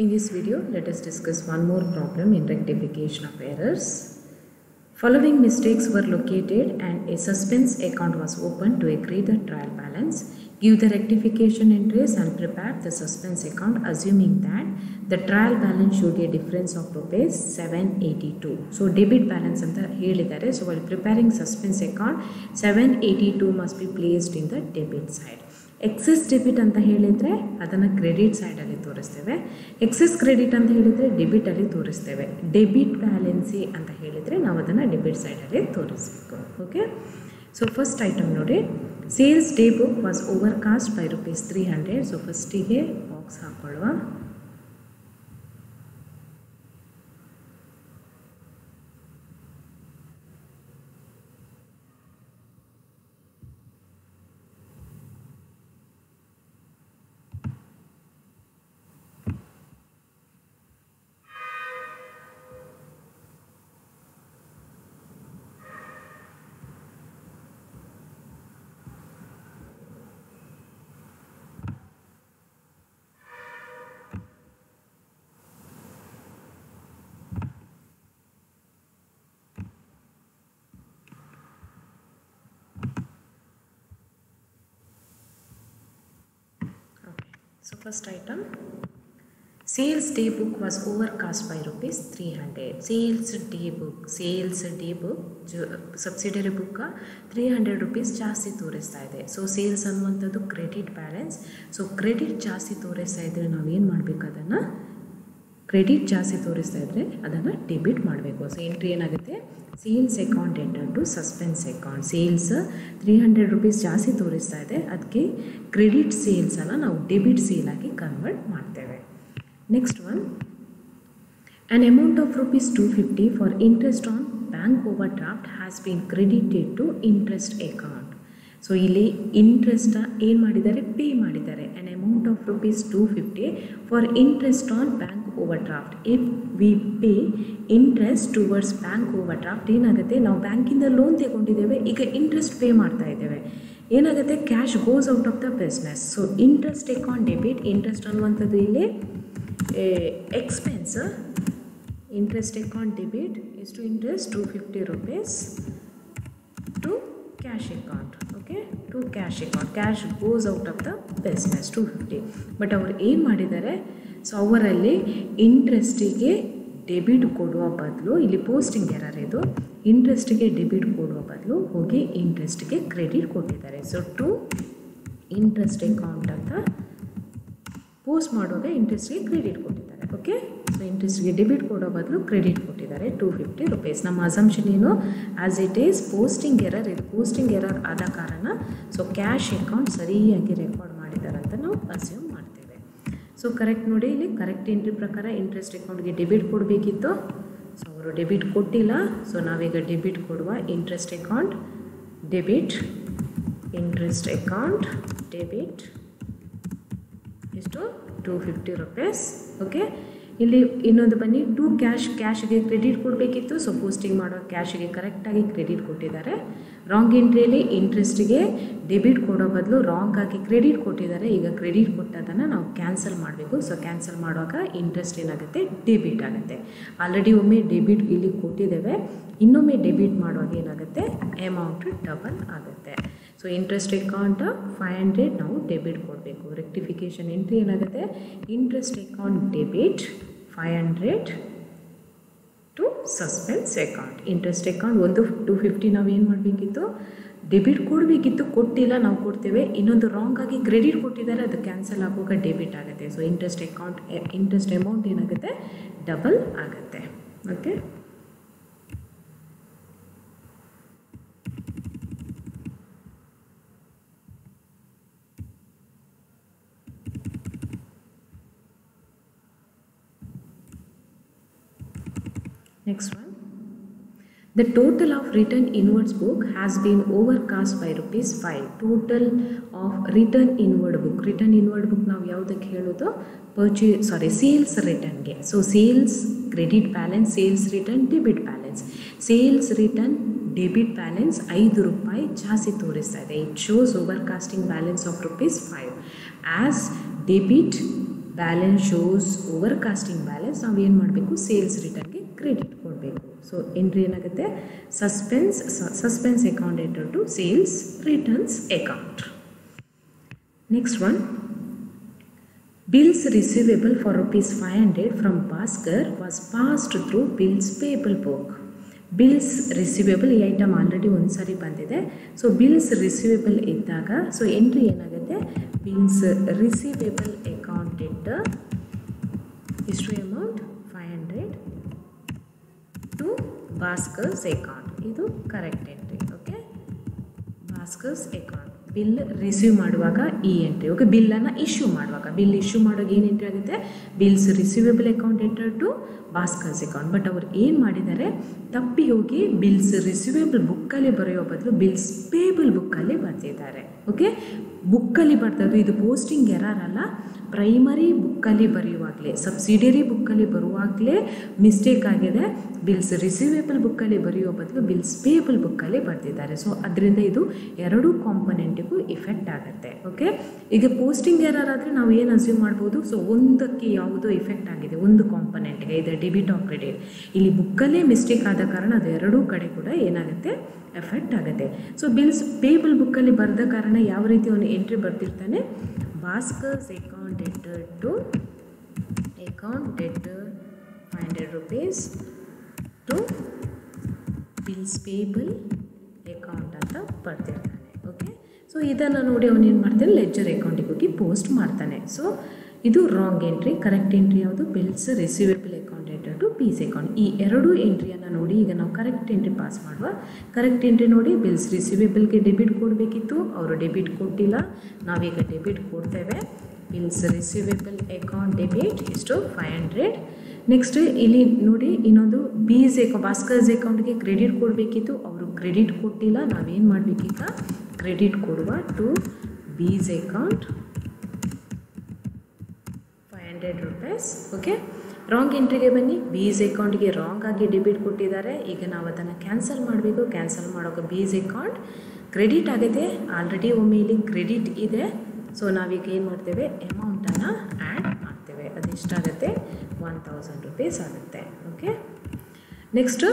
In this video, let us discuss one more problem in rectification of errors. Following mistakes were located and a suspense account was opened to agree the trial balance. Give the rectification entries and prepare the suspense account assuming that the trial balance showed a difference of rupees 782. So debit balance anta helidare. So while preparing suspense account, 782 must be placed in the debit side. Excess debit ಅಂತ ಹೇಳಿದರೆ ಅದನ್ನು credit ಸೈಡಲ್ಲಿ ತೋರಿಸ್ತೇವೆ. Excess credit ಅಂತ ಹೇಳಿದರೆ ಡೆಬಿಟಲ್ಲಿ ತೋರಿಸ್ತೇವೆ. Debit ಬ್ಯಾಲೆನ್ಸಿ ಅಂತ ಹೇಳಿದರೆ ನಾವು ಅದನ್ನು ಡೆಬಿಟ್ ಸೈಡಲ್ಲಿ ತೋರಿಸಬೇಕು. ಓಕೆ, ಸೊ ಫಸ್ಟ್ ಐಟಮ್ ನೋಡಿ, sales day book was over cost by rupees 300. So ಫಸ್ಟಿಗೆ box ಹಾಕೊಳ್ಳುವ. So first item, sales day book was overcast by rupees 300. Sales day book जो subsidiary book का 300 rupees ಜಾಸ್ತಿ ತೋರಿಸ್ತಾ ಇದೆ. So sales ಅನ್ನುವಂಥದ್ದು credit balance. So credit ಜಾಸ್ತಿ ತೋರಿಸ್ತಾ ಇದ್ದರೆ ನಾವೇನು ಮಾಡಬೇಕು, ಅದನ್ನು ಕ್ರೆಡಿಟ್ ಜಾಸ್ತಿ ತೋರಿಸ್ತಾ ಇದ್ದರೆ ಅದನ್ನು ಡೆಬಿಟ್ ಮಾಡಬೇಕು. ಸೊ ಎಂಟ್ರಿ ಏನಾಗುತ್ತೆ, sales account enter to suspense account. Sales 300 rupees ಜಾಸ್ತಿ ತೋರಿಸ್ತಾ ಇದೆ, ಅದಕ್ಕೆ ಕ್ರೆಡಿಟ್ ಸೇಲ್ಸನ್ನು ನಾವು ಡೆಬಿಟ್ ಸೇಲ್ ಆಗಿ ಕನ್ವರ್ಟ್ ಮಾಡ್ತೇವೆ. Next one, an amount of rupees 250 for interest on bank overdraft has been credited to interest account. So ಇಲ್ಲಿ ಇಂಟ್ರೆಸ್ಟ್ ಏನು ಮಾಡಿದ್ದಾರೆ, ಪೇ ಮಾಡಿದ್ದಾರೆ. an amount of rupees 250 for interest on bank overdraft. if we pay interest towards bank overdraft, ಏನಾಗುತ್ತೆ, ನಾವು ಬ್ಯಾಂಕಿಂದ loan ತಗೊಂಡಿದ್ದೇವೆ, ಈಗ interest pay ಮಾಡ್ತಾ ಇದ್ದೇವೆ, ಏನಾಗುತ್ತೆ, cash goes out of the business. So interest account debit. Interest ಅನ್ನುವಂಥದ್ದು ಇಲ್ಲಿ ಎಕ್ಸ್ಪೆನ್ಸ್. ಇಂಟ್ರೆಸ್ಟ್ ಅಕೌಂಟ್ ಡೆಬಿಟ್ ಎಷ್ಟು, interest 250 rupees to cash account. Okay, to cash account. Cash goes out of the business 250. But ಅವರು ಏನು ಮಾಡಿದ್ದಾರೆ, so ಅವರಲ್ಲಿ ಇಂಟ್ರೆಸ್ಟಿಗೆ debit ಕೊಡುವ ಬದಲು, ಇಲ್ಲಿ ಪೋಸ್ಟಿಂಗ್ ಎರರ್ ಇದು, ಇಂಟ್ರೆಸ್ಟಿಗೆ ಡೆಬಿಟ್ ಕೊಡುವ ಬದಲು ಹೋಗಿ ಇಂಟ್ರೆಸ್ಟಿಗೆ ಕ್ರೆಡಿಟ್ ಕೊಟ್ಟಿದ್ದಾರೆ. ಸೊ ಟು ಇಂಟ್ರೆಸ್ಟ್ ಅಕೌಂಟ್ ಅಂತ ಪೋಸ್ಟ್ ಮಾಡುವಾಗ ಇಂಟ್ರೆಸ್ಟ್ಗೆ ಕ್ರೆಡಿಟ್ ಕೊಟ್ಟಿದ್ದಾರೆ. ಓಕೆ, ಸೊ ಇಂಟ್ರೆಸ್ಟ್ಗೆ ಡೆಬಿಟ್ ಕೊಡೋ ಬದಲು ಕ್ರೆಡಿಟ್ ಕೊಟ್ಟಿದ್ದಾರೆ 250 rupees. ನಮ್ಮ ಅಸಂಪ್ಷನ್ ಏನು, as it is posting error. ಇದು ಪೋಸ್ಟಿಂಗ್ ಎರರ್ ಆದ ಕಾರಣ ಸೊ ಕ್ಯಾಶ್ ಅಕೌಂಟ್ ಸರಿಯಾಗಿ ರೆಕಾರ್ಡ್ ಮಾಡಿದ್ದಾರೆ ಅಂತ ನಾವು ಅಸ್ಯೂಮ್ ಮಾಡ್ತೇವೆ. ಸೊ ಕರೆಕ್ಟ್ ನೋಡಿ, ಇಲ್ಲಿ ಕರೆಕ್ಟ್ ಎಂಟ್ರಿ ಪ್ರಕಾರ ಇಂಟ್ರೆಸ್ಟ್ ಅಕೌಂಟ್ಗೆ ಡೆಬಿಟ್ ಕೊಡಬೇಕಿತ್ತು. ಸೊ ಅವರು ಡೆಬಿಟ್ ಕೊಟ್ಟಿಲ್ಲ. ಸೊ ನಾವೀಗ ಡೆಬಿಟ್ ಕೊಡುವ. Interest account debit, interest account debit ಎಷ್ಟು, 250 rupees. ಓಕೆ, ಇಲ್ಲಿ ಇನ್ನೊಂದು ಬನ್ನಿ, ಟು ಕ್ಯಾಶ್ಗೆ ಕ್ರೆಡಿಟ್ ಕೊಡಬೇಕಿತ್ತು. ಸೊ ಪೋಸ್ಟಿಂಗ್ ಮಾಡೋ ಕ್ಯಾಶ್ಗೆ ಕರೆಕ್ಟಾಗಿ ಕ್ರೆಡಿಟ್ ಕೊಟ್ಟಿದ್ದಾರೆ. ರಾಂಗ್ ಎಂಟ್ರಿಯಲ್ಲಿ ಇಂಟ್ರೆಸ್ಟಿಗೆ ಡೆಬಿಟ್ ಕೊಡೋ ಬದಲು ರಾಂಗ್ ಆಗಿ ಕ್ರೆಡಿಟ್ ಕೊಟ್ಟಿದ್ದಾರೆ. ಈಗ ಕ್ರೆಡಿಟ್ ಕೊಟ್ಟದನ್ನು ನಾವು ಕ್ಯಾನ್ಸಲ್ ಮಾಡಬೇಕು. ಸೊ ಕ್ಯಾನ್ಸಲ್ ಮಾಡುವಾಗ ಇಂಟ್ರೆಸ್ಟ್ ಏನಾಗುತ್ತೆ, ಡೆಬಿಟ್ ಆಗುತ್ತೆ. ಆಲ್ರೆಡಿ ಒಮ್ಮೆ ಡೆಬಿಟ್ ಇಲ್ಲಿ ಕೊಟ್ಟಿದ್ದೇವೆ, ಇನ್ನೊಮ್ಮೆ ಡೆಬಿಟ್ ಮಾಡುವಾಗ ಏನಾಗುತ್ತೆ, ಅಮೌಂಟ್ ಡಬಲ್ ಆಗುತ್ತೆ. ಸೊ ಇಂಟ್ರೆಸ್ಟ್ ಅಕೌಂಟ್ 500 ನಾವು ಡೆಬಿಟ್ ಕೊಡಬೇಕು. ರೆಕ್ಟಿಫಿಕೇಷನ್ ಎಂಟ್ರಿ ಏನಾಗುತ್ತೆ, interest account debit 500 to suspense account. Interest account 250 ನಾವು ಏನು ಮಾಡಬೇಕಿತ್ತು, ಡೆಬಿಟ್ ಕೊಡಬೇಕಿತ್ತು, ಕೊಟ್ಟಿಲ್ಲ, ನಾವು ಕೊಡ್ತೇವೆ. ಇನ್ನೊಂದು ರಾಂಗ್ ಆಗಿ ಕ್ರೆಡಿಟ್ ಕೊಟ್ಟಿದ್ದಾರೆ, ಅದು ಕ್ಯಾನ್ಸಲ್ ಆಗುವಾಗ ಡೆಬಿಟ್ ಆಗುತ್ತೆ. So interest account interest amount ಏನಾಗುತ್ತೆ, ಡಬಲ್ ಆಗುತ್ತೆ. Okay, next one, the total of written inwards book has been overcast by rupees 5. total of written inward book. written inward book ನಾವು ಯಾವುದಕ್ಕೆ ಹೇಳೋದು, sales ರಿಟರ್ನ್ಗೆ. So sales credit balance, sales return debit balance. Sales return debit balance 5 ರೂಪಾಯಿ ಜಾಸ್ತಿ ತೋರಿಸ್ತಾ ಇದೆ. It shows over casting balance of rupees 5 as debit balance shows over casting balance ನಾವು ಏನು ಮಾಡಬೇಕು ಸೇಲ್ಸ್ ರಿಟರ್ನ್ಗೆ ಕ್ರೆಡಿಟ್ ಕೊಡಬೇಕು. ಸೊ ಎಂಟ್ರಿ ಏನಾಗುತ್ತೆ suspense account enter to sales returns account. Next one, bills receivable for ₹500 from Bhaskar was passed through bills payable book. Bills receivable ಈ item already ಒಂದು ಸಾರಿ ಬಂದಿದೆ. ಸೊ ಬಿಲ್ಸ್ ರಿಸೀವೇಬಲ್ ಇದ್ದಾಗ so entry ಏನಾಗುತ್ತೆ bills receivable account ಇಟ್ಟು ಇಷ್ಟು amount 500 to Bhaskar's account. ಇದು correct entry. Okay, Bhaskar's account bill receive ಮಾಡುವಾಗ ಈ ಎಂಟ್ರಿ. ಓಕೆ, ಬಿಲ್ಲನ್ನು ಇಶ್ಯೂ ಮಾಡುವಾಗ ಏನು ಎಂಟ್ರಿ ಆಗುತ್ತೆ bills receivable account enter to Bhaskar's account. But ಅವ್ರು ಏನು ಮಾಡಿದ್ದಾರೆ ತಪ್ಪಿ ಹೋಗಿ ಬಿಲ್ಸ್ ರಿಸೀವೇಬಲ್ ಬುಕ್ಕಲ್ಲಿ ಬರೆಯೋ ಬದಲು ಬಿಲ್ಸ್ ಪೇಬಲ್ ಬುಕ್ಕಲ್ಲಿ ಬರ್ತಿದ್ದಾರೆ. ಓಕೆ, ಬುಕ್ಕಲ್ಲಿ ಬರ್ತದ್ದು ಇದು ಪೋಸ್ಟಿಂಗ್ ಎರರ್ ಅಲ್ಲ, ಪ್ರೈಮರಿ ಬುಕ್ಕಲ್ಲಿ ಬರೆಯುವಾಗಲೇ ಸಬ್ಸಿಡಿಯರಿ ಬುಕ್ಕಲ್ಲಿ ಬರುವಾಗಲೇ ಮಿಸ್ಟೇಕ್ ಆಗಿದೆ. ಬಿಲ್ಸ್ ರಿಸೀವೇಬಲ್ ಬುಕ್ಕಲ್ಲಿ ಬರೆಯೋ ಬದಲು ಬಿಲ್ಸ್ ಪೇಬಲ್ ಬುಕ್ಕಲ್ಲಿ ಬರ್ತಿದ್ದಾರೆ. ಸೊ ಅದರಿಂದ ಇದು ಎರಡೂ ಕಾಂಪೊನೆಂಟಿಗೂ ಇಫೆಕ್ಟ್ ಆಗುತ್ತೆ. ಓಕೆ, ಈಗ ಪೋಸ್ಟಿಂಗ್ ಎರರ್ ಆದರೆ ನಾವು ಏನು ಅಸ್ಯೂಮ್ ಮಾಡ್ಬೋದು, ಸೊ ಒಂದಕ್ಕೆ ಯಾವುದೋ ಇಫೆಕ್ಟ್ ಆಗಿದೆ ಒಂದು ಕಾಂಪೊನೆಂಟ್ಗೆ, ಇದು ಡೆಬಿಟ್ ಆರ್ ಕ್ರೆಡಿಟ್. ಇಲ್ಲಿ ಬುಕ್ಕಲ್ಲೇ ಮಿಸ್ಟೇಕ್ ಆದ ಕಾರಣ ಅದು ಎರಡೂ ಕಡೆ ಕೂಡ ಏನಾಗುತ್ತೆ ಎಫೆಕ್ಟ್ ಆಗುತ್ತೆ. ಸೊ ಬಿಲ್ಸ್ ಪೇಬಲ್ ಬುಕ್ಕಲ್ಲಿ ಬರೆದ ಕಾರಣ ಯಾವ ರೀತಿ ಅವನು ಎಂಟ್ರಿ ಬರ್ತಿರ್ತಾನೆ, Bhaskar's account enter to account debtor ₹500 to bills payable account ಅಂತ ಬರ್ತಿರ್ತಾನೆ. ಓಕೆ, ಸೊ ಇದನ್ನು ನೋಡಿ ಅವನು ಏನು ಮಾಡ್ತಾನೆ ಲೆಡ್ಜರ್ ಅಕೌಂಟಿಗೆ ಹೋಗಿ ಪೋಸ್ಟ್ ಮಾಡ್ತಾನೆ. ಸೊ ಇದು ರಾಂಗ್ ಎಂಟ್ರಿ. ಕರೆಕ್ಟ್ ಎಂಟ್ರಿ ಯಾವುದು bills receivable account enter to piece account. ಈ ಎರಡೂ ಎಂಟ್ರಿಯನ್ನು ನೋಡಿ ಈಗ ನಾವು ಕರೆಕ್ಟ್ ಎಂಟ್ರಿ ಪಾಸ್ ಮಾಡುವ. ಕರೆಕ್ಟ್ ಎಂಟ್ರಿ ನೋಡಿ ಬಿಲ್ಸ್ ರಿಸೀವೇಬಲ್ಗೆ ಡೆಬಿಟ್ ಕೊಡಬೇಕಿತ್ತು, ಅವರು ಡೆಬಿಟ್ ಕೊಟ್ಟಿಲ್ಲ, ನಾವೀಗ ಡೆಬಿಟ್ ಕೊಡ್ತೇವೆ. ಬಿಲ್ಸ್ ರಿಸೀವೇಬಲ್ ಅಕೌಂಟ್ ಡೆಬಿಟ್ ಎಷ್ಟು 500. ನೆಕ್ಸ್ಟ್ ಇಲ್ಲಿ ನೋಡಿ ಇನ್ನೊಂದು ಭಾಸ್ಕರ್ಸ್ ಅಕೌಂಟ್ಗೆ ಕ್ರೆಡಿಟ್ ಕೊಡಬೇಕಿತ್ತು, ಅವರು ಕ್ರೆಡಿಟ್ ಕೊಟ್ಟಿಲ್ಲ, ನಾವೇನು ಮಾಡಬೇಕೀಗ ಕ್ರೆಡಿಟ್ ಕೊಡುವ to B's account ₹500. Okay, wrong ಎಂಟ್ರಿಗೆ ಬನ್ನಿ. ಬೀಸ್ ಅಕೌಂಟ್ಗೆ ರಾಂಗ್ ಆಗಿ ಡೆಬಿಟ್ ಕೊಟ್ಟಿದ್ದಾರೆ. ಈಗ ನಾವು ಅದನ್ನು ಕ್ಯಾನ್ಸಲ್ ಮಾಡಬೇಕು. ಕ್ಯಾನ್ಸಲ್ ಮಾಡೋಕೆ ಬೀಸ್ ಅಕೌಂಟ್ ಕ್ರೆಡಿಟ್ ಆಗಿದೆ, ಆಲ್ರೆಡಿ ಒಮ್ಮೆ ಇಲ್ಲಿ ಕ್ರೆಡಿಟ್ ಇದೆ. ಸೊ ನಾವೀಗ ಏನು ಮಾಡ್ತೇವೆ ಅಮೌಂಟನ್ನು ಆ್ಯಡ್ ಮಾಡ್ತೇವೆ. ಅದೆಷ್ಟಾಗುತ್ತೆ ₹1000 ಆಗುತ್ತೆ. Okay, next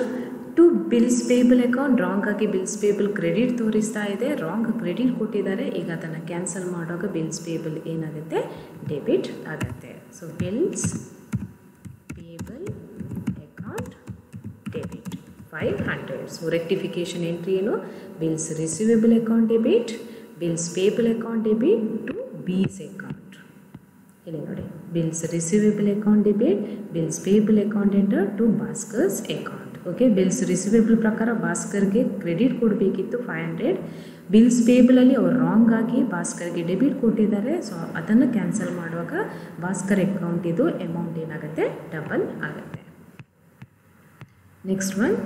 to bills payable account wrong ಆಗಿ ಬಿಲ್ಸ್ ಪೇಬಲ್ ಕ್ರೆಡಿಟ್ ತೋರಿಸ್ತಾ ಇದೆ, ರಾಂಗ್ ಕ್ರೆಡಿಟ್ ಕೊಟ್ಟಿದ್ದಾರೆ. ಈಗ ಅದನ್ನು ಕ್ಯಾನ್ಸಲ್ ಮಾಡುವಾಗ ಬಿಲ್ಸ್ ಪೇಬಲ್ ಏನಾಗುತ್ತೆ ಡೆಬಿಟ್ ಆಗುತ್ತೆ. So bills payable account debit 500. So rectification entry ಏನು bills receivable account debit, bills payable account debit to B's account. ಇಲ್ಲಿ ನೋಡಿ bills receivable account debit, bills payable account enter to Bhaskar's account. Okay, bills receivable ಪ್ರಕಾರ ಭಾಸ್ಕರ್ಗೆ credit ಕೊಡಬೇಕಿತ್ತು 500, bills ಪೇಬಲಲ್ಲಿ ಅವರು wrong ಆಗಿ ಭಾಸ್ಕರ್ಗೆ debit ಕೊಟ್ಟಿದ್ದಾರೆ. So ಅದನ್ನು ಕ್ಯಾನ್ಸಲ್ ಮಾಡುವಾಗ ಭಾಸ್ಕರ್ ಅಕೌಂಟ್ ಇದು ಅಮೌಂಟ್ ಏನಾಗುತ್ತೆ ಡಬಲ್ ಆಗುತ್ತೆ. Next one,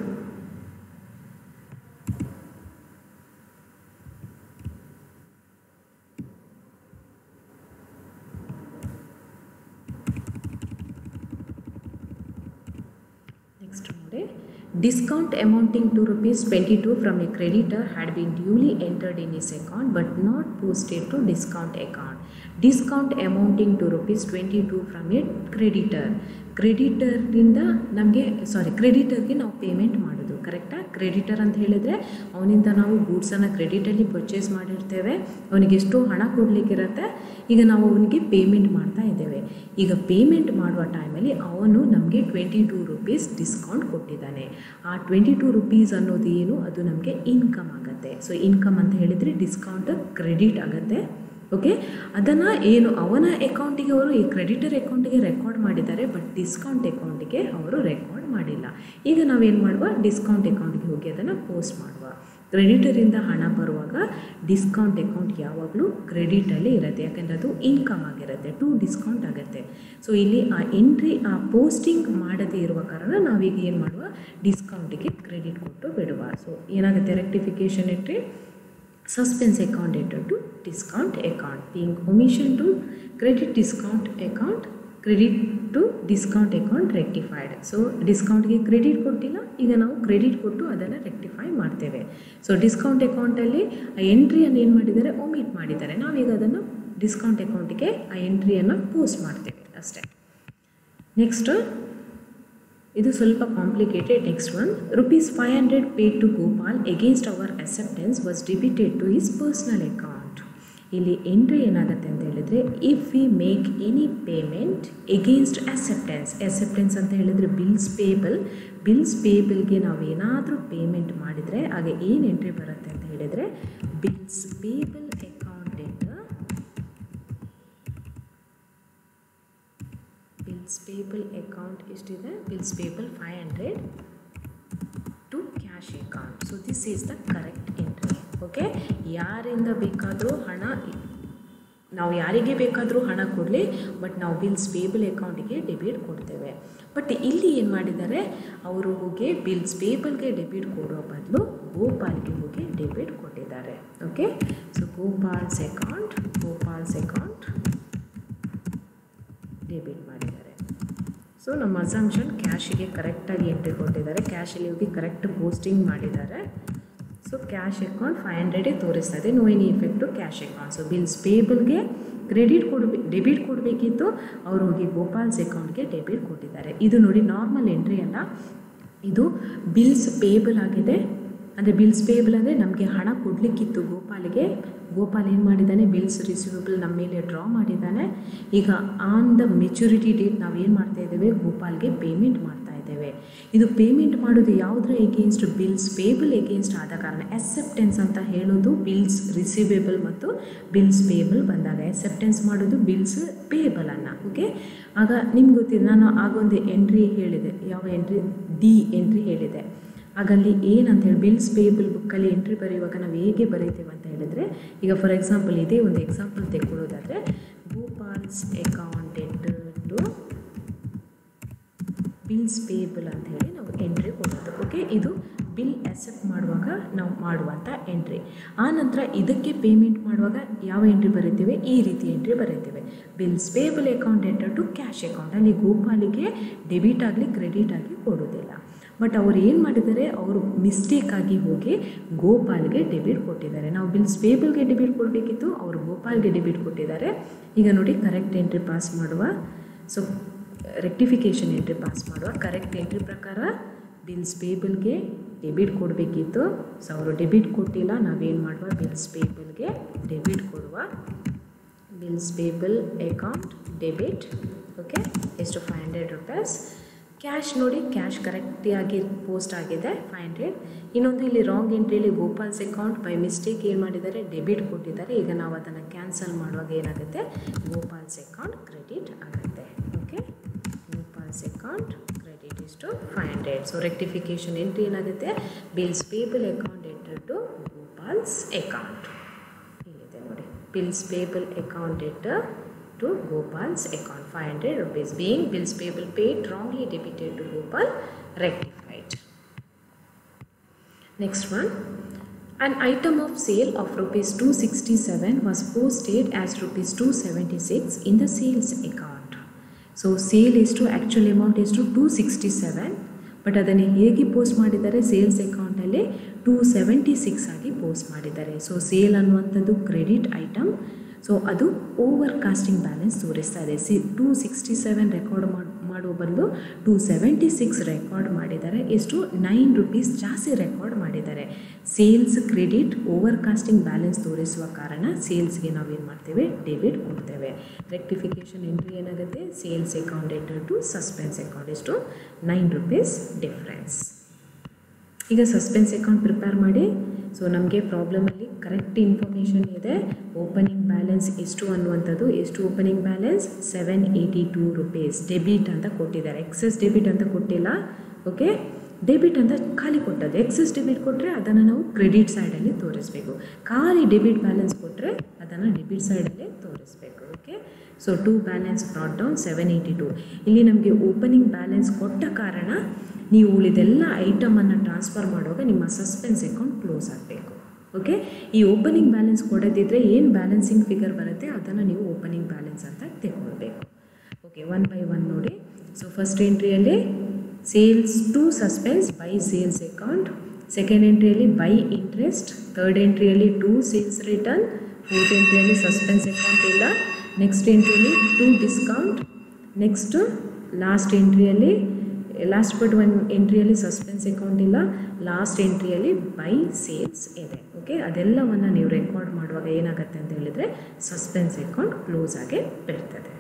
discount amounting to ₹22 from a creditor had been duly entered in his account but not posted to discount account. Discount amounting to ₹22 from a creditor. ಕ್ರೆಡಿಟರ್ನಿಂದ ನಮಗೆ ಕ್ರೆಡಿಟರ್ಗೆ ನಾವು payment ಮಾಡೋದು ಕರೆಕ್ಟಾ. Creditor ಅಂತ ಹೇಳಿದರೆ ಅವನಿಂದ ನಾವು ಗೂಡ್ಸನ್ನು ಕ್ರೆಡಿಟಲ್ಲಿ ಪರ್ಚೇಸ್ ಮಾಡಿರ್ತೇವೆ, ಅವನಿಗೆ ಎಷ್ಟೋ ಹಣ ಕೊಡಲಿಕ್ಕಿರುತ್ತೆ. ಈಗ ನಾವು ಅವನಿಗೆ ಪೇಮೆಂಟ್ ಮಾಡ್ತಾ ಇದ್ದೇವೆ. ಈಗ ಪೇಮೆಂಟ್ ಮಾಡುವ ಟೈಮಲ್ಲಿ ಅವನು ನಮಗೆ ₹22 ಡಿಸ್ಕೌಂಟ್ ಕೊಟ್ಟಿದ್ದಾನೆ. ಆ ₹22 ಅನ್ನೋದು ಏನು ಅದು ನಮಗೆ ಇನ್ಕಮ್ ಆಗುತ್ತೆ. ಸೊ ಇನ್ಕಮ್ ಅಂತ ಹೇಳಿದರೆ ಡಿಸ್ಕೌಂಟ್ ಕ್ರೆಡಿಟ್ ಆಗುತ್ತೆ. ಓಕೆ, ಅದನ್ನು ಏನು ಅವನ ಅಕೌಂಟಿಗೆ ಅವರು ಈ ಕ್ರೆಡಿಟರ್ ಅಕೌಂಟಿಗೆ ರೆಕಾರ್ಡ್ ಮಾಡಿದ್ದಾರೆ, ಬಟ್ ಡಿಸ್ಕೌಂಟ್ ಅಕೌಂಟಿಗೆ ಅವರು ರೆಕಾರ್ಡ್ ಮಾಡಿಲ್ಲ. ಈಗ ನಾವೇನು ಮಾಡುವ ಡಿಸ್ಕೌಂಟ್ ಅಕೌಂಟಿಗೆ ಹೋಗಿ ಅದನ್ನು ಪೋಸ್ಟ್ ಮಾಡುವ. ಕ್ರೆಡಿಟರಿಂದ ಹಣ ಬರುವಾಗ ಡಿಸ್ಕೌಂಟ್ ಅಕೌಂಟ್ ಯಾವಾಗಲೂ ಕ್ರೆಡಿಟಲ್ಲಿ ಇರುತ್ತೆ, ಯಾಕೆಂದರೆ ಅದು ಇನ್ಕಮ್ ಆಗಿರುತ್ತೆ, ಟು ಡಿಸ್ಕೌಂಟ್ ಆಗುತ್ತೆ. ಸೊ ಇಲ್ಲಿ ಆ ಎಂಟ್ರಿ ಆ ಪೋಸ್ಟಿಂಗ್ ಮಾಡದೇ ಇರುವ ಕಾರಣ ನಾವೀಗ ಏನು ಮಾಡುವ ಡಿಸ್ಕೌಂಟಿಗೆ ಕ್ರೆಡಿಟ್ ಕೊಟ್ಟು ಬಿಡುವ. ಸೊ ಏನಾಗುತ್ತೆ rectification entry suspense account entered to discount account, being omission to credit discount account, credit to discount account rectified. So ಡಿಸ್ಕೌಂಟ್ಗೆ ಕ್ರೆಡಿಟ್ ಕೊಟ್ಟಿಲ್ಲ, ಈಗ ನಾವು ಕ್ರೆಡಿಟ್ ಕೊಟ್ಟು ಅದನ್ನು ರೆಕ್ಟಿಫೈ ಮಾಡ್ತೇವೆ. ಸೊ ಡಿಸ್ಕೌಂಟ್ ಅಕೌಂಟಲ್ಲಿ ಆ ಎಂಟ್ರಿಯನ್ನು ಏನು ಮಾಡಿದ್ದಾರೆ ಒಮಿಟ್ ಮಾಡಿದ್ದಾರೆ, ನಾವೀಗ ಅದನ್ನು ಡಿಸ್ಕೌಂಟ್ ಅಕೌಂಟಿಗೆ ಆ ಎಂಟ್ರಿಯನ್ನು ಪೋಸ್ಟ್ ಮಾಡ್ತೇವೆ ಅಷ್ಟೇ. ನೆಕ್ಸ್ಟ್ ಇದು ಸ್ವಲ್ಪ complicated. Next one, ₹500 paid to Gopal against our acceptance was debited to his personal account. ಇಲ್ಲಿ ಎಂಟ್ರಿ ಏನಾಗುತ್ತೆ ಅಂತ ಹೇಳಿದರೆ, if we make any payment against acceptance ಅಂತ ಹೇಳಿದರೆ ಬಿಲ್ಸ್ ಪೇಬಲ್ಗೆ ನಾವು ಏನಾದರೂ ಪೇಮೆಂಟ್ ಮಾಡಿದರೆ ಆಗ ಏನು ಎಂಟ್ರಿ ಬರುತ್ತೆ ಅಂತ ಹೇಳಿದರೆ, ಬಿಲ್ಸ್ ಪೇಬಲ್ ಅಕೌಂಟ್ ಎಷ್ಟಿದೆ, bills payable 500 to cash account. So this is the correct entry. Okay, ಯಾರಿಂದ ಬೇಕಾದರೂ ಹಣ, ನಾವು ಯಾರಿಗೆ ಬೇಕಾದರೂ ಹಣ ಕೊಡಲಿ, ಬಟ್ ನಾವು ಬಿಲ್ಸ್ ಪೇಬಲ್ ಅಕೌಂಟಿಗೆ ಡೆಬಿಟ್ ಕೊಡ್ತೇವೆ. ಬಟ್ ಇಲ್ಲಿ ಏನು ಮಾಡಿದ್ದಾರೆ, ಅವರು ಹೋಗಿ ಬಿಲ್ಸ್ ಪೇಬಲ್ಗೆ ಡೆಬಿಟ್ ಕೊಡೋ ಬದಲು ಗೋಪಾಲ್ಗೆ ಹೋಗಿ ಡೆಬಿಟ್ ಕೊಟ್ಟಿದ್ದಾರೆ. Okay, so Gopal's account debit ಮಾಡಿದ್ದಾರೆ. ಸೊ ನಮ್ಮ ಅಸಂಪ್ಷನ್ ಕ್ಯಾಶಿಗೆ ಕರೆಕ್ಟಾಗಿ ಎಂಟ್ರಿ ಕೊಟ್ಟಿದ್ದಾರೆ, ಕ್ಯಾಶಲ್ಲಿ ಹೋಗಿ ಕರೆಕ್ಟ್ ಪೋಸ್ಟಿಂಗ್ ಮಾಡಿದ್ದಾರೆ. ಸೊ ಕ್ಯಾಶ್ ಅಕೌಂಟ್ 500 ತೋರಿಸ್ತಾ ಇದೆ, no any effect cash account. So bills ಪೇಬಲ್ಗೆ ಡೆಬಿಟ್ ಕೊಡಬೇಕಿತ್ತು, ಅವರು ಹೋಗಿ ಗೋಪಾಲ್ಸ್ ಅಕೌಂಟ್ಗೆ ಡೆಬಿಟ್ ಕೊಟ್ಟಿದ್ದಾರೆ. ಇದು ನೋಡಿ ನಾರ್ಮಲ್ ಎಂಟ್ರಿ ಅಲ್ಲ, ಇದು ಬಿಲ್ಸ್ ಪೇಬಲ್ ಆಗಿದೆ. ಅಂದರೆ ಬಿಲ್ಸ್ ಪೇಬಲ್ ಅಂದರೆ ನಮಗೆ ಹಣ ಕೊಡಲಿಕ್ಕಿತ್ತು ಗೋಪಾಲ್ಗೆ, ಗೋಪಾಲ್ ಏನು ಮಾಡಿದ್ದಾನೆ, ಬಿಲ್ಸ್ ರಿಸೀವಬಲ್ ನಮ್ಮ ಮೇಲೆ ಡ್ರಾ ಮಾಡಿದ್ದಾನೆ. ಈಗ ಆನ್ ದ ಮೆಚುರಿಟಿ ಡೇಟ್ ನಾವು ಏನು ಮಾಡ್ತಾ ಇದ್ದೇವೆ, ಗೋಪಾಲ್ಗೆ ಪೇಮೆಂಟ್ ಮಾಡ್ತಾ ಇದ್ದೇವೆ. ಇದು ಪೇಮೆಂಟ್ ಮಾಡೋದು ಯಾವುದ್ರ ಎಗೇನ್ಸ್ಟ್, ಬಿಲ್ಸ್ ಪೇಬಲ್ ಎಗೇನ್ಸ್ಟ್ ಆದ ಕಾರಣ ಅಕ್ಸೆಪ್ಟೆನ್ಸ್ ಅಂತ ಹೇಳೋದು ಬಿಲ್ಸ್ ರಿಸೀವೇಬಲ್ ಮತ್ತು ಬಿಲ್ಸ್ ಪೇಬಲ್ ಬಂದಾಗ ಅಕ್ಸೆಪ್ಟೆನ್ಸ್ ಮಾಡೋದು ಬಿಲ್ಸ್ ಪೇಬಲನ್ನು. ಓಕೆ, ಆಗ ನಿಮ್ಗೆ ಗೊತ್ತಿದೆ, ನಾನು ಆಗೊಂದು ಎಂಟ್ರಿ ಹೇಳಿದೆ, ಯಾವ ಎಂಟ್ರಿ, ಡಿ ಎಂಟ್ರಿ ಹೇಳಿದೆ. ಆಗಲ್ಲಿ ಏನಂತ ಹೇಳಿ ಬಿಲ್ಸ್ ಪೇಬಲ್ ಬುಕ್ಕಲ್ಲಿ ಎಂಟ್ರಿ ಬರೆಯುವಾಗ ನಾವು ಹೇಗೆ ಬರೀತೇವೆ ಅಂತ ಹೇಳಿದರೆ, ಈಗ ಫಾರ್ ಎಕ್ಸಾಂಪಲ್ ಇದೇ ಒಂದು ಎಕ್ಸಾಂಪಲ್ ತೆಗೊಳ್ಳೋದಾದರೆ, Gopal's account to bills payable ಅಂತ ಹೇಳಿ ನಾವು ಎಂಟ್ರಿ ಕೊಡೋದು. ಓಕೆ, ಇದು ಬಿಲ್ ಅಕ್ಸೆಪ್ಟ್ ಮಾಡುವಾಗ ನಾವು ಮಾಡುವಂಥ ಎಂಟ್ರಿ. ಆ ನಂತರ ಇದಕ್ಕೆ ಪೇಮೆಂಟ್ ಮಾಡುವಾಗ ಯಾವ ಎಂಟ್ರಿ ಬರೀತೇವೆ, ಈ ರೀತಿ ಎಂಟ್ರಿ ಬರೀತೇವೆ, bills payable account enter to cash account. ಅಲ್ಲಿ ಗೋಪಾಲಿಗೆ ಡೆಬಿಟ್ ಆಗಲಿ ಕ್ರೆಡಿಟ್ ಆಗಿ ಕೊಡೋದಿಲ್ಲ. ಬಟ್ ಅವ್ರು ಏನು ಮಾಡಿದ್ದಾರೆ, ಅವರು ಮಿಸ್ಟೇಕಾಗಿ ಹೋಗಿ ಗೋಪಾಲ್ಗೆ ಡೆಬಿಟ್ ಕೊಟ್ಟಿದ್ದಾರೆ. ನಾವು ಬಿಲ್ಸ್ ಪೇಬಲ್ಗೆ ಡೆಬಿಟ್ ಕೊಡಬೇಕಿತ್ತು, ಅವರು ಗೋಪಾಲ್ಗೆ ಡೆಬಿಟ್ ಕೊಟ್ಟಿದ್ದಾರೆ. ಈಗ ನೋಡಿ ಕರೆಕ್ಟ್ ಎಂಟ್ರಿ ಪಾಸ್ ಮಾಡುವ, ಸೊ ರೆಕ್ಟಿಫಿಕೇಷನ್ ಎಂಟ್ರಿ ಪಾಸ್ ಮಾಡುವ. ಕರೆಕ್ಟ್ ಎಂಟ್ರಿ ಪ್ರಕಾರ ಬಿಲ್ಸ್ ಪೇಬಲ್ಗೆ ಡೆಬಿಟ್ ಕೊಡಬೇಕಿತ್ತು, ಸೊ ಅವರು ಡೆಬಿಟ್ ಕೊಟ್ಟಿಲ್ಲ. ನಾವೇನು ಮಾಡುವ, ಬಿಲ್ಸ್ ಪೇಬಲ್ಗೆ ಡೆಬಿಟ್ ಕೊಡುವ, bills payable account debit. Okay, ಎಷ್ಟು, ₹500. ಕ್ಯಾಶ್ ನೋಡಿ, ಕ್ಯಾಶ್ ಕರೆಕ್ಟಾಗಿ ಪೋಸ್ಟ್ ಆಗಿದೆ 500. ಇನ್ನೊಂದು ಇಲ್ಲಿ ರಾಂಗ್ ಎಂಟ್ರಿಯಲ್ಲಿ ಗೋಪಾಲ್ಸ್ ಅಕೌಂಟ್ ಬೈ ಮಿಸ್ಟೇಕ್ ಏನು ಮಾಡಿದ್ದಾರೆ, ಡೆಬಿಟ್ ಕೊಟ್ಟಿದ್ದಾರೆ. ಈಗ ನಾವು ಅದನ್ನು ಕ್ಯಾನ್ಸಲ್ ಮಾಡುವಾಗ ಏನಾಗುತ್ತೆ, ಗೋಪಾಲ್ಸ್ ಅಕೌಂಟ್ ಕ್ರೆಡಿಟ್ ಆಗುತ್ತೆ. ಓಕೆ, ಗೋಪಾಲ್ಸ್ ಅಕೌಂಟ್ ಕ್ರೆಡಿಟ್ ಇಷ್ಟು 500. ಸೊ ರೆಕ್ಟಿಫಿಕೇಷನ್ ಎಂಟ್ರಿ ಏನಾಗುತ್ತೆ, bills payable account enter to Gopal's account. ಇಲ್ಲಿದೆ ನೋಡಿ, bills payable account enter to Gopal's account, ₹500 being bills payable paid wrongly debited to Gopal, rectified. Next one, an item of sale of ₹267 was posted as ₹276 in the sales account. So sale is to actual amount is to 267, but ಅದನ್ನು ಹೇಗೆ post ಮಾಡಿದ್ದಾರೆ, sales ಅಕೌಂಟಲ್ಲಿ 276 ಆಗಿ post ಮಾಡಿದ್ದಾರೆ. So sale ಅನ್ನುವಂಥದ್ದು credit item, so ಅದು over casting balance ತೋರಿಸ್ತಾ ಇದೆ. 267 ರೆಕಾರ್ಡ್ ಮಾಡುವ ಬದಲು 276 ರೆಕಾರ್ಡ್ ಮಾಡಿದ್ದಾರೆ. ಎಷ್ಟು, ₹9 ಜಾಸ್ತಿ ರೆಕಾರ್ಡ್ ಮಾಡಿದ್ದಾರೆ. Sales credit over casting balance ತೋರಿಸುವ ಕಾರಣ ಸೇಲ್ಸ್ಗೆ ನಾವೇನು ಮಾಡ್ತೇವೆ, ಡೆಬಿಟ್ ಕೊಡ್ತೇವೆ. ರೆಕ್ಟಿಫಿಕೇಷನ್ ಎಂಟ್ರಿ ಏನಾಗುತ್ತೆ, sales account enter to suspense account, ಎಷ್ಟು, ₹9 ಡಿಫ್ರೆನ್ಸ್. ಈಗ ಸಸ್ಪೆನ್ಸ್ ಅಕೌಂಟ್ ಪ್ರಿಪೇರ್ ಮಾಡಿ. ಸೊ ನಮಗೆ ಪ್ರಾಬ್ಲಮಲ್ಲಿ ಕರೆಕ್ಟ್ ಇನ್ಫಾರ್ಮೇಷನ್ ಇದೆ. ಓಪನಿಂಗ್ ಬ್ಯಾಲೆನ್ಸ್ ಎಷ್ಟು ಅನ್ನುವಂಥದ್ದು, ಎಷ್ಟು ಓಪನಿಂಗ್ ಬ್ಯಾಲೆನ್ಸ್, ₹782 ಡೆಬಿಟ್ ಅಂತ ಕೊಟ್ಟಿದ್ದಾರೆ. ಎಕ್ಸೆಸ್ ಡೆಬಿಟ್ ಅಂತ ಕೊಟ್ಟಿಲ್ಲ. ಓಕೆ, ಡೆಬಿಟ್ ಅಂತ ಖಾಲಿ ಕೊಟ್ಟದ್ದು. ಎಕ್ಸೆಸ್ ಡೆಬಿಟ್ ಕೊಟ್ಟರೆ ಅದನ್ನು ನಾವು ಕ್ರೆಡಿಟ್ ಸೈಡಲ್ಲಿ ತೋರಿಸಬೇಕು. ಖಾಲಿ ಡೆಬಿಟ್ ಬ್ಯಾಲೆನ್ಸ್ ಕೊಟ್ಟರೆ ಅದನ್ನು ಡೆಬಿಟ್ ಸೈಡಲ್ಲೇ ತೋರಿಸಬೇಕು. Okay, so to balance brought down 782. ಇಲ್ಲಿ ನಮಗೆ ಓಪನಿಂಗ್ ಬ್ಯಾಲೆನ್ಸ್ ಕೊಟ್ಟ ಕಾರಣ ನೀವು ಉಳಿದೆಲ್ಲ ಐಟಮನ್ನು ಟ್ರಾನ್ಸ್ಫರ್ ಮಾಡುವಾಗ ನಿಮ್ಮ ಸಸ್ಪೆನ್ಸ್ ಅಕೌಂಟ್ ಕ್ಲೋಸ್ ಆಗಬೇಕು. ಓಕೆ, ಈ ಓಪನಿಂಗ್ ಬ್ಯಾಲೆನ್ಸ್ ಕೊಡದಿದ್ದರೆ ಏನು ಬ್ಯಾಲೆನ್ಸಿಂಗ್ ಫಿಗರ್ ಬರುತ್ತೆ ಅದನ್ನು ನೀವು ಓಪನಿಂಗ್ ಬ್ಯಾಲೆನ್ಸ್ ಅಂತ ತೆಗೊಳ್ಬೇಕು. ಓಕೆ, 1 by 1 ನೋಡಿ. ಸೊ ಫಸ್ಟ್ ಎಂಟ್ರಿಯಲ್ಲಿ sales to suspense by sales account, second ಎಂಟ್ರಿಯಲ್ಲಿ ಬೈ ಇಂಟ್ರೆಸ್ಟ್, ಥರ್ಡ್ ಎಂಟ್ರಿಯಲ್ಲಿ ಟು ಸೇಲ್ಸ್ ರಿಟರ್ನ್, ಫೋರ್ತ್ ಎಂಟ್ರಿಯಲ್ಲಿ ಸಸ್ಪೆನ್ಸ್ ಅಕೌಂಟ್ ಇಲ್ಲ, ನೆಕ್ಸ್ಟ್ ಎಂಟ್ರಿಯಲ್ಲಿ ಟು ಡಿಸ್ಕೌಂಟ್, ನೆಕ್ಸ್ಟ್ ಲಾಸ್ಟ್ ಎಂಟ್ರಿಯಲ್ಲಿ ಲಾಸ್ಟ್ ಬಟ್ ಒನ್ ಎಂಟ್ರಿಯಲ್ಲಿ ಸಸ್ಪೆನ್ಸ್ ಅಕೌಂಟ್ ಇಲ್ಲ, ಲಾಸ್ಟ್ ಎಂಟ್ರಿಯಲ್ಲಿ ಬೈ ಸೇಲ್ಸ್ ಇದೆ. ಓಕೆ, ಅದೆಲ್ಲವನ್ನು ನೀವು ರೆಕಾರ್ಡ್ ಮಾಡುವಾಗ ಏನಾಗುತ್ತೆ ಅಂತ ಹೇಳಿದರೆ ಸಸ್ಪೆನ್ಸ್ ಅಕೌಂಟ್ ಕ್ಲೋಸ್ ಆಗಿ ಬರ್ತದೆ.